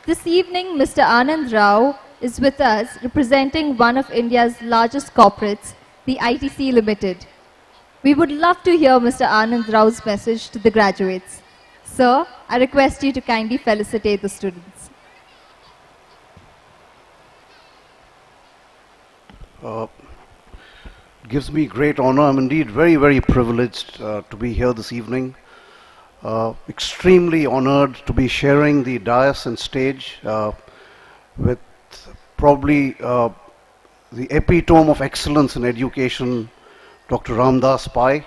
This evening, Mr. Anand Rao is with us representing one of India's largest corporates, the ITC Limited. We would love to hear Mr. Anand Rao's message to the graduates. Sir, I request you to kindly felicitate the students. Gives me great honor. I'm indeed very, very privileged to be here this evening. Extremely honored to be sharing the dais and stage with probably the epitome of excellence in education, Dr. Ramdas Pai.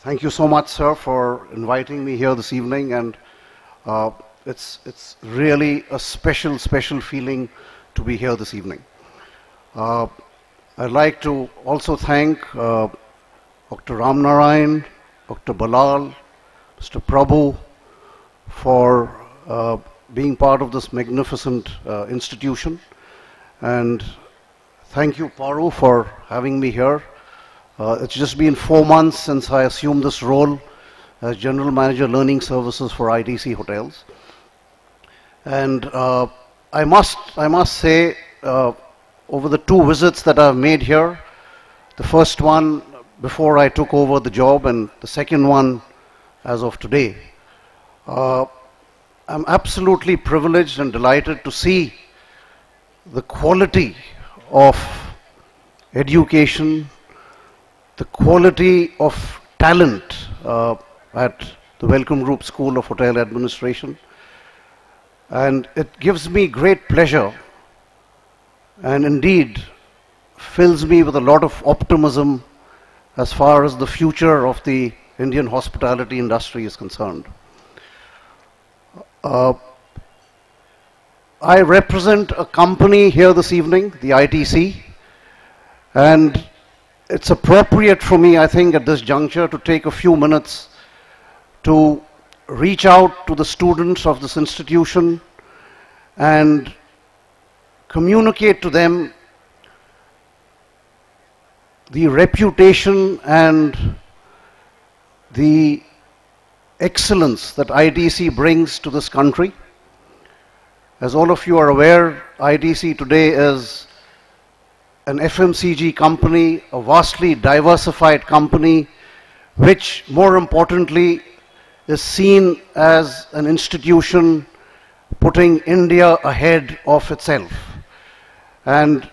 Thank you so much, sir, for inviting me here this evening, and it's really a special feeling to be here this evening. I'd like to also thank Dr. Ramnarayan, Dr. Balal, Mr. Prabhu for being part of this magnificent institution. And thank you, Paru, for having me here. It's just been 4 months since I assumed this role as General Manager Learning Services for ITC Hotels. And I must say, over the 2 visits that I've made here, the first one before I took over the job and the second one as of today, I'm absolutely privileged and delighted to see the quality of education, the quality of talent at the Wellcome Group School of Hotel Administration. And it gives me great pleasure and indeed fills me with a lot of optimism as far as the future of the Indian hospitality industry is concerned. I represent a company here this evening, the ITC, and it's appropriate for me, I think, at this juncture to take a few minutes to reach out to the students of this institution and communicate to them the reputation and the excellence that ITC brings to this country. As all of you are aware, ITC today is an FMCG company, a vastly diversified company, which more importantly is seen as an institution putting India ahead of itself. And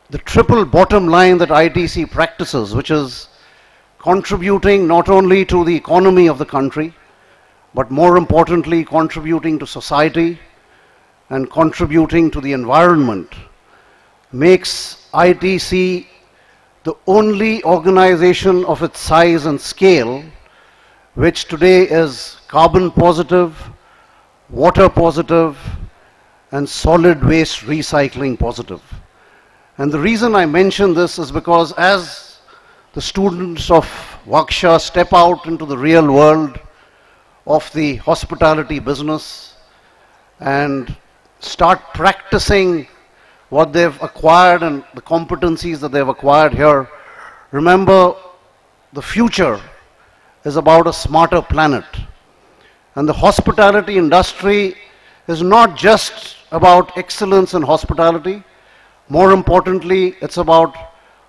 the triple bottom line that ITC practices, which is contributing not only to the economy of the country, but more importantly contributing to society and contributing to the environment, makes ITC the only organization of its size and scale which today is carbon positive, water positive, and solid waste recycling positive. And the reason I mention this is because as the students of Waksha step out into the real world of the hospitality business and start practicing what they've acquired and the competencies that they've acquired here, remember, the future is about a smarter planet. And the hospitality industry is not just about excellence in hospitality. More importantly, it's about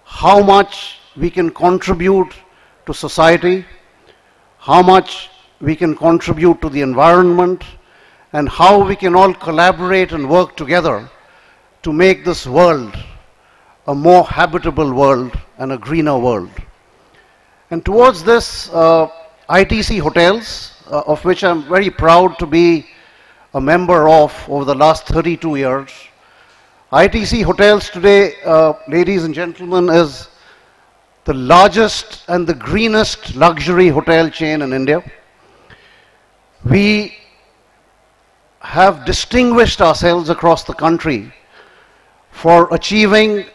how much we can contribute to society, how much we can contribute to the environment, and how we can all collaborate and work together to make this world a more habitable world and a greener world. And towards this, ITC Hotels, of which I'm very proud to be a member of over the last 32 years. ITC Hotels today, ladies and gentlemen, is the largest and the greenest luxury hotel chain in India. We have distinguished ourselves across the country for achieving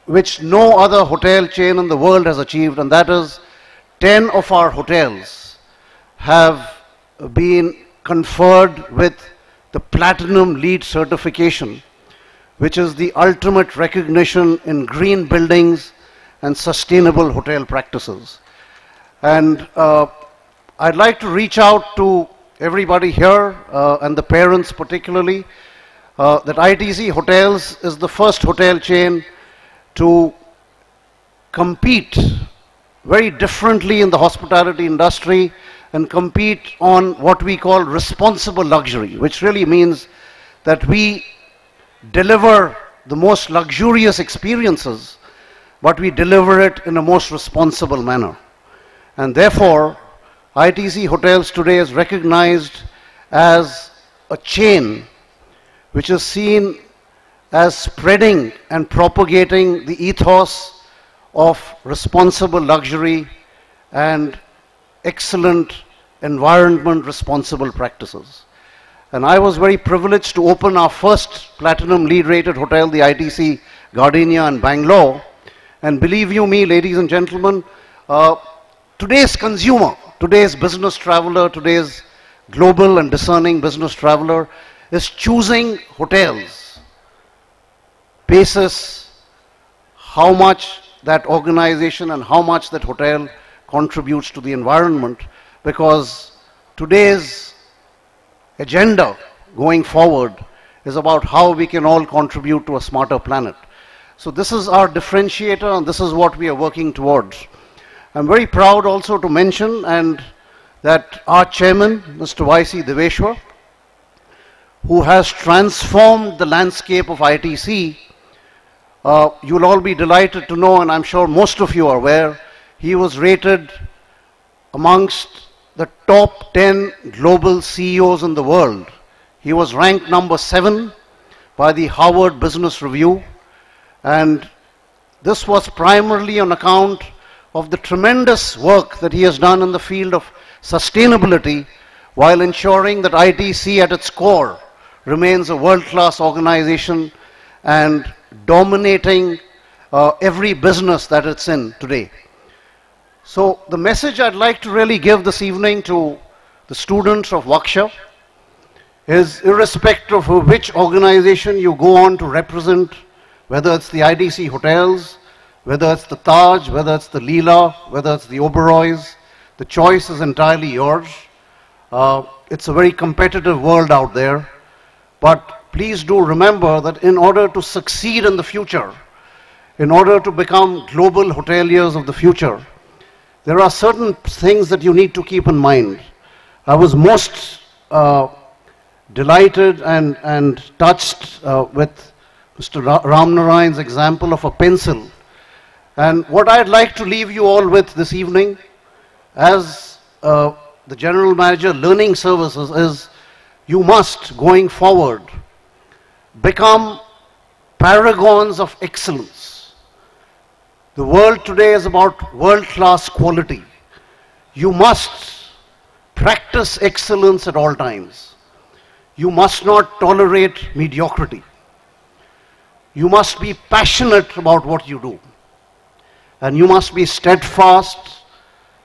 which no other hotel chain in the world has achieved, and that is 10 of our hotels have been conferred with the Platinum LEED certification, which is the ultimate recognition in green buildings and sustainable hotel practices. And I'd like to reach out to everybody here and the parents particularly that ITC Hotels is the first hotel chain to compete very differently in the hospitality industry and compete on what we call responsible luxury, which really means that we deliver the most luxurious experiences, but we deliver it in a most responsible manner. And therefore, ITC Hotels today is recognized as a chain which is seen as spreading and propagating the ethos of responsible luxury and excellent environment responsible practices. And I was very privileged to open our first platinum lead rated hotel, the ITC Gardenia in Bangalore. And believe you me, ladies and gentlemen, today's consumer, today's business traveler, today's global and discerning business traveler is choosing hotels basis how much that organization and how much that hotel contributes to the environment, because today's agenda going forward is about how we can all contribute to a smarter planet. So this is our differentiator and this is what we are working towards. I'm very proud also to mention and that our chairman, Mr. Y.C. Deveshwar, who has transformed the landscape of ITC, you'll all be delighted to know, and I'm sure most of you are aware, he was rated amongst the top 10 global CEOs in the world. He was ranked number 7 by the Harvard Business Review, and this was primarily on account of the tremendous work that he has done in the field of sustainability while ensuring that ITC at its core remains a world-class organization and dominating every business that it's in today. So the message I'd like to really give this evening to the students of Waksha is, irrespective of which organization you go on to represent, whether it's the ITC Hotels, whether it's the Taj, whether it's the Leela, whether it's the Oberois, the choice is entirely yours. It's a very competitive world out there, but please do remember that in order to succeed in the future, in order to become global hoteliers of the future, there are certain things that you need to keep in mind. I was most delighted and touched with Mr. Ramnarayan's example of a pencil. And what I'd like to leave you all with this evening as the General Manager Learning Services is, you must, going forward, become paragons of excellence. The world today is about world-class quality. You must practice excellence at all times. You must not tolerate mediocrity. You must be passionate about what you do. And you must be steadfast,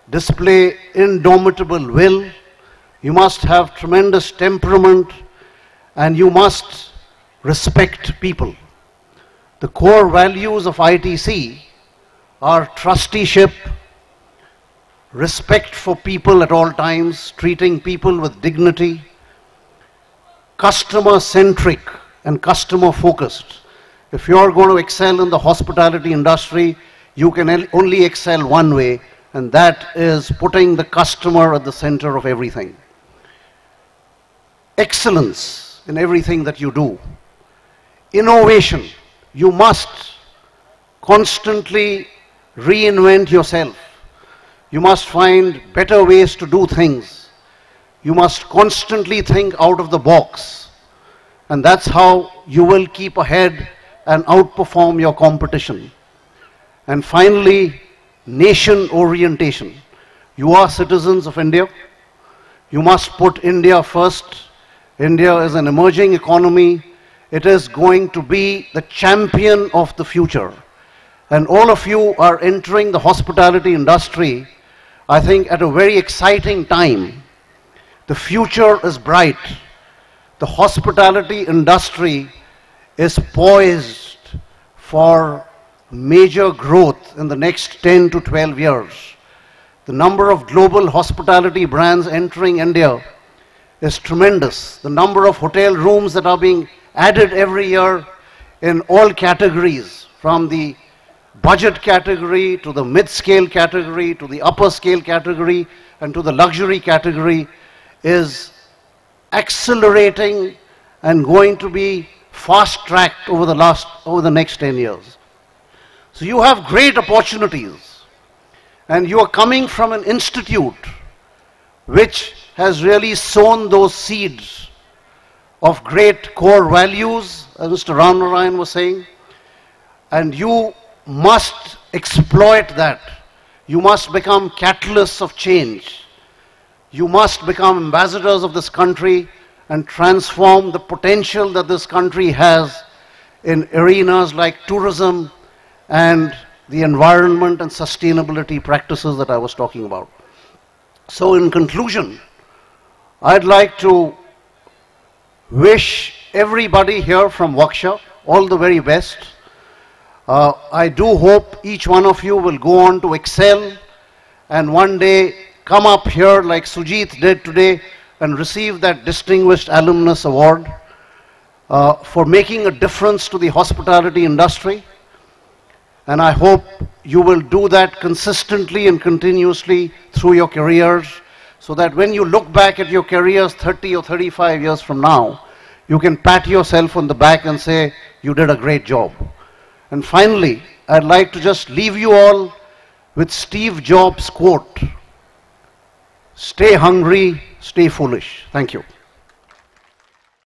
display indomitable will. You must have tremendous temperament, and you must respect people. The core values of ITC are trusteeship, respect for people at all times, treating people with dignity, customer-centric and customer-focused. If you're going to excel in the hospitality industry, you can only excel one way, and that is putting the customer at the center of everything. Excellence in everything that you do. Innovation. You must constantly reinvent yourself. You must find better ways to do things. You must constantly think out of the box. And that's how you will keep ahead and outperform your competition. And finally, nation orientation. You are citizens of India. You must put India first. India is an emerging economy. It is going to be the champion of the future. And all of you are entering the hospitality industry, I think, at a very exciting time. The future is bright. The hospitality industry is poised for major growth in the next 10 to 12 years. The number of global hospitality brands entering India is tremendous. The number of hotel rooms that are being added every year in all categories, from the budget category to the mid-scale category to the upper scale category and to the luxury category, is accelerating and going to be fast-tracked over the next 10 years. So you have great opportunities, and you are coming from an institute which has really sown those seeds of great core values, as Mr. Ram Narayan was saying, and you must exploit that. You must become catalysts of change. You must become ambassadors of this country and transform the potential that this country has in arenas like tourism and the environment and sustainability practices that I was talking about. So in conclusion, I'd like to wish everybody here from Waksha all the very best. I do hope each one of you will go on to excel and one day come up here like Sujit did today and receive that Distinguished Alumnus Award for making a difference to the hospitality industry. And I hope you will do that consistently and continuously through your careers, so that when you look back at your careers 30 or 35 years from now, you can pat yourself on the back and say, you did a great job. And finally, I'd like to just leave you all with Steve Jobs' quote, "Stay hungry, stay foolish." Thank you.